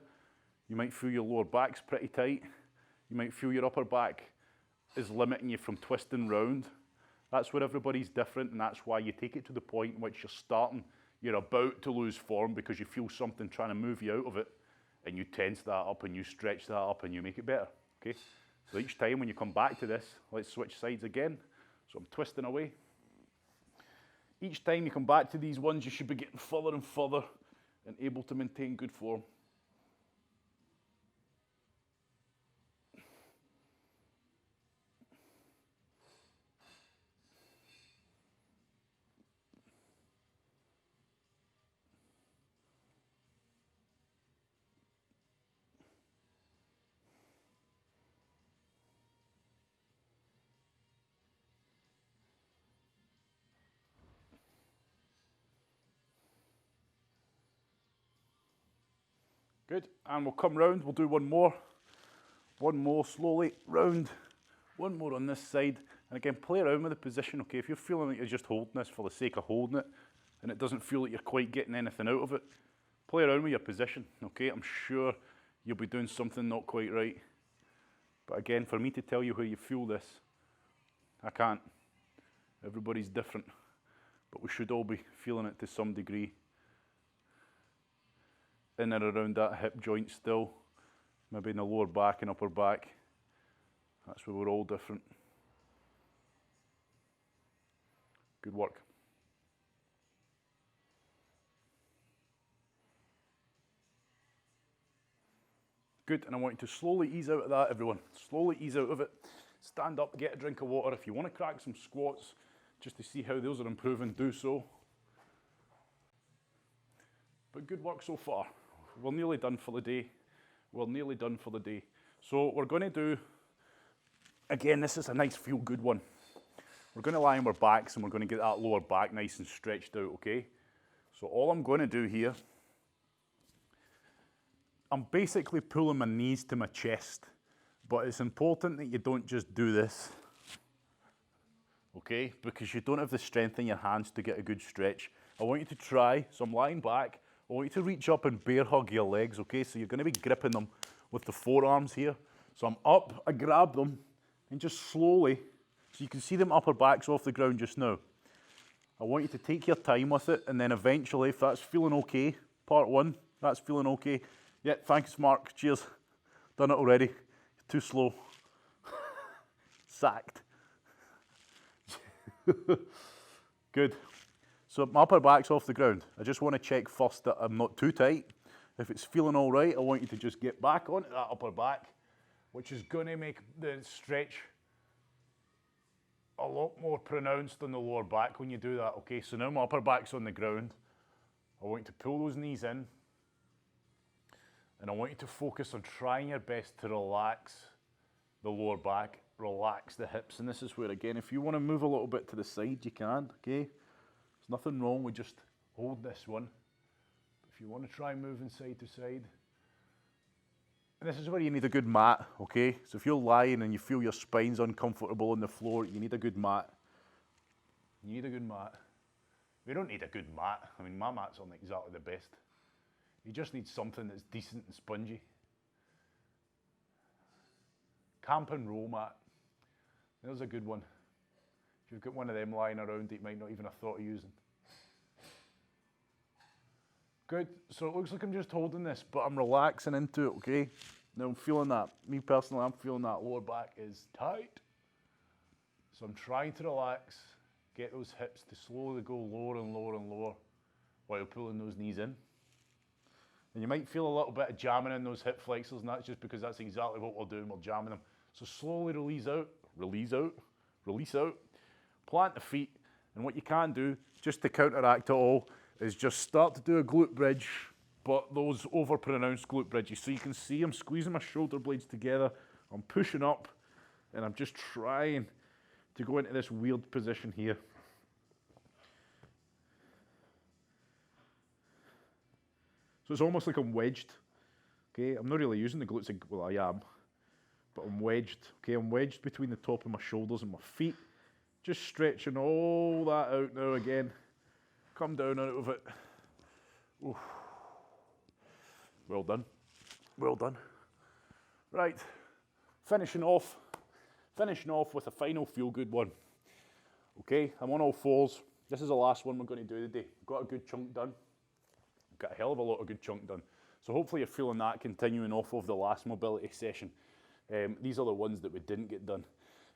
You might feel your lower back's pretty tight. You might feel your upper back is limiting you from twisting round. That's where everybody's different, and that's why you take it to the point in which you're about to lose form because you feel something trying to move you out of it, and you tense that up and you stretch that up and you make it better, okay? So each time when you come back to this, let's switch sides again. So I'm twisting away. Each time you come back to these ones, you should be getting further and further and able to maintain good form. Good, and we'll come round, we'll do one more slowly, round, one more on this side, and again, play around with the position, okay? If you're feeling like you're just holding this for the sake of holding it, and it doesn't feel like you're quite getting anything out of it, play around with your position, okay? I'm sure you'll be doing something not quite right, but again, for me to tell you where you feel this, I can't. Everybody's different, but we should all be feeling it to some degree. In and around that hip joint still, maybe in the lower back and upper back. That's where we're all different. Good work. Good, and I want you to slowly ease out of that, everyone. Slowly ease out of it. Stand up, get a drink of water. If you want to crack some squats, just to see how those are improving, do so. But good work so far. We're nearly done for the day. We're nearly done for the day. So we're going to do, again, this is a nice feel-good one. We're going to lie on our backs and we're going to get that lower back nice and stretched out, okay? So all I'm going to do here, I'm basically pulling my knees to my chest, but it's important that you don't just do this, okay? Because you don't have the strength in your hands to get a good stretch. I want you to try, so I'm lying back, I want you to reach up and bear hug your legs, okay? So you're going to be gripping them with the forearms here. So I'm up, I grab them, and just slowly, so you can see them upper backs off the ground just now. I want you to take your time with it, and then eventually, if that's feeling okay, part one, that's feeling okay. Yeah, thanks, Mark, cheers. Done it already. You're too slow. Sacked. Good. So my upper back's off the ground. I just want to check first that I'm not too tight. If it's feeling all right, I want you to just get back onto that upper back, which is going to make the stretch a lot more pronounced on the lower back when you do that. Okay, so now my upper back's on the ground. I want you to pull those knees in, and I want you to focus on trying your best to relax the lower back, relax the hips, and this is where, again, if you want to move a little bit to the side, you can, okay? There's nothing wrong with just hold this one. If you want to try moving side to side, and this is where you need a good mat, okay? So if you're lying and you feel your spine's uncomfortable on the floor, you need a good mat. You need a good mat. We don't need a good mat. I mean, my mats aren't exactly the best. You just need something that's decent and spongy. Camp and roll mat. There's a good one. If you've got one of them lying around that you might not even have thought of using. Good, so it looks like I'm just holding this, but I'm relaxing into it, okay? Now I'm feeling that, me personally, I'm feeling that lower back is tight. So I'm trying to relax, get those hips to slowly go lower and lower and lower while pulling those knees in. And you might feel a little bit of jamming in those hip flexors, and that's just because that's exactly what we're doing, we're jamming them. So slowly release out, release out, release out. Plant the feet, and what you can do, just to counteract it all, is just start to do a glute bridge, but those overpronounced glute bridges. So you can see I'm squeezing my shoulder blades together, I'm pushing up, and I'm just trying to go into this weird position here. So it's almost like I'm wedged. Okay, I'm not really using the glutes, well I am, but I'm wedged. Okay, I'm wedged between the top of my shoulders and my feet. Just stretching all that out now again. Come down out of it. Oof. Well done, well done. Right, finishing off with a final feel-good one. Okay, I'm on all fours. This is the last one we're going to do today. Got a good chunk done. Got a hell of a lot of good chunk done. So hopefully you're feeling that continuing off of the last mobility session. These are the ones that we didn't get done.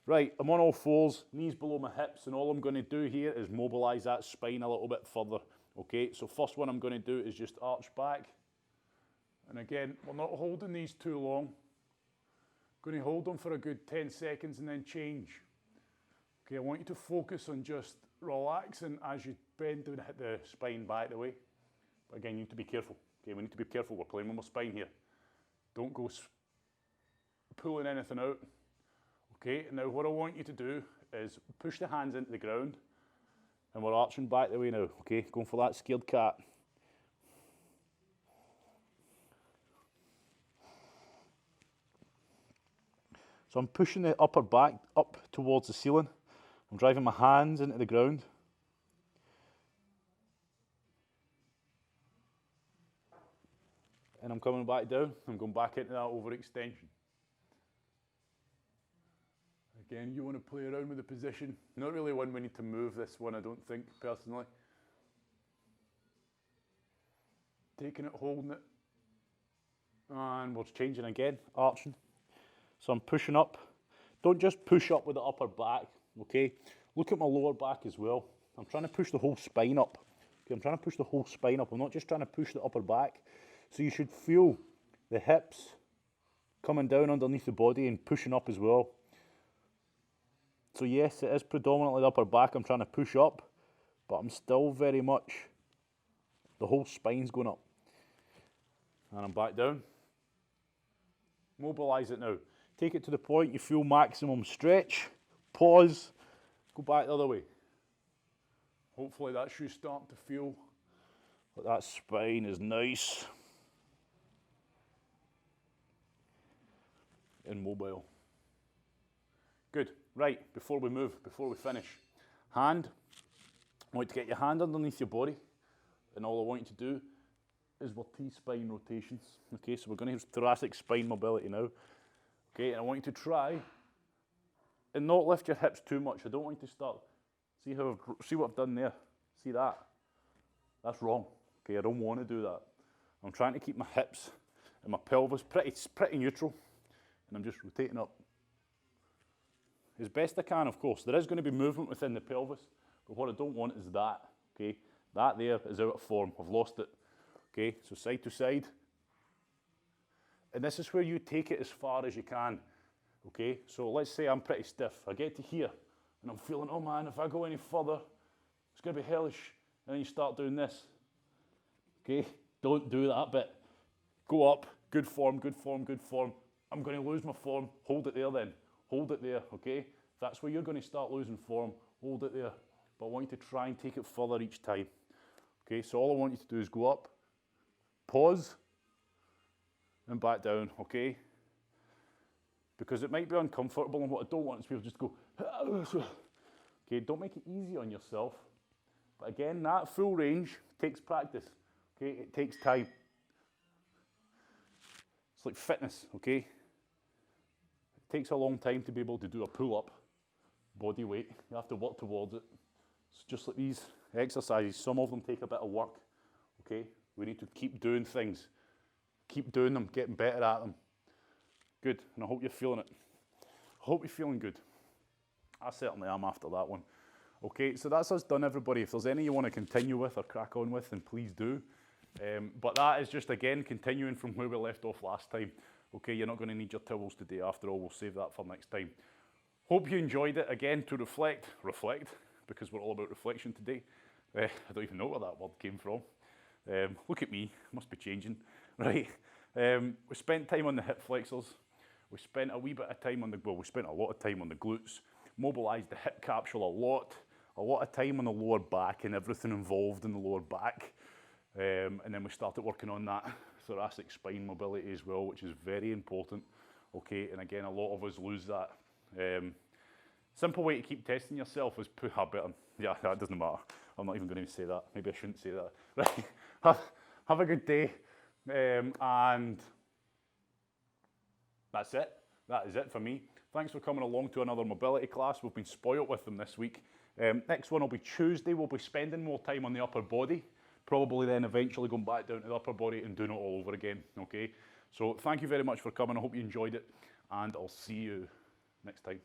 Right, I'm on all fours, knees below my hips, and all I'm going to do here is mobilise that spine a little bit further. Okay, so first one I'm going to do is just arch back. And again, we're not holding these too long. Going to hold them for a good 10 seconds and then change. Okay, I want you to focus on just relaxing as you bend and hit the spine back the way. But again, you need to be careful. Okay, we need to be careful. We're playing with my spine here. Don't go pulling anything out. Okay, now what I want you to do is push the hands into the ground, and we're arching back the way now. Okay, going for that scared cat. So I'm pushing the upper back up towards the ceiling. I'm driving my hands into the ground. And I'm coming back down. I'm going back into that overextension. Again, you want to play around with the position. Not really one we need to move this one, I don't think, personally. Taking it, holding it. And we're changing again, arching. So I'm pushing up. Don't just push up with the upper back, okay? Look at my lower back as well. I'm trying to push the whole spine up. Okay, I'm trying to push the whole spine up. I'm not just trying to push the upper back. So you should feel the hips coming down underneath the body and pushing up as well. So yes, it is predominantly the upper back I'm trying to push up, but I'm still very much, the whole spine's going up. And I'm back down. Mobilise it now. Take it to the point you feel maximum stretch, pause, go back the other way. Hopefully that should start to feel like that spine is nice and mobile. Good. Right, before we move, before we finish, hand. I want you to get your hand underneath your body, and all I want you to do is our T-spine rotations. Okay, so we're going to use thoracic spine mobility now. Okay, and I want you to try and not lift your hips too much. I don't want you to start. See what I've done there? See that? That's wrong. Okay, I don't want to do that. I'm trying to keep my hips and my pelvis pretty neutral, and I'm just rotating up. As best I can, of course. There is going to be movement within the pelvis, but what I don't want is that, okay? That there is out of form. I've lost it, okay? So side to side. And this is where you take it as far as you can, okay? So let's say I'm pretty stiff. I get to here, and I'm feeling, oh man, if I go any further, it's going to be hellish. And then you start doing this, okay? Don't do that bit. Go up, good form, good form, good form. I'm going to lose my form. Hold it there then. Hold it there, okay? That's where you're going to start losing form. Hold it there. But I want you to try and take it further each time. Okay, so all I want you to do is go up, pause, and back down, okay? Because it might be uncomfortable, and what I don't want is people just go, okay, don't make it easy on yourself. But again, that full range takes practice, okay? It takes time. It's like fitness, okay? It takes a long time to be able to do a pull-up, body weight. You have to work towards it. It's just like these exercises. Some of them take a bit of work, okay? We need to keep doing things. Keep doing them, getting better at them. Good, and I hope you're feeling it. I hope you're feeling good. I certainly am after that one. Okay, so that's us done, everybody. If there's any you want to continue with or crack on with, then please do. But that is just, again, continuing from where we left off last time. Okay, you're not going to need your towels today. After all, we'll save that for next time. Hope you enjoyed it. Again, to reflect, because we're all about reflection today. I don't even know where that word came from. Look at me, must be changing, right? We spent time on the hip flexors. We spent a wee bit of time on the, well, we spent a lot of time on the glutes, mobilised the hip capsule a lot of time on the lower back and everything involved in the lower back. And then we started working on that thoracic spine mobility as well, which is very important. Okay, and again, a lot of us lose that. Simple way to keep testing yourself is put a bit on. Yeah, that doesn't matter. I'm not even going to say that. Maybe I shouldn't say that. Right, have a good day. And that's it. That is it for me. Thanks for coming along to another mobility class. We've been spoilt with them this week. Next one will be Tuesday. We'll be spending more time on the upper body. Probably then eventually going back down to the upper body and doing it all over again. Okay. So thank you very much for coming. I hope you enjoyed it. And I'll see you next time.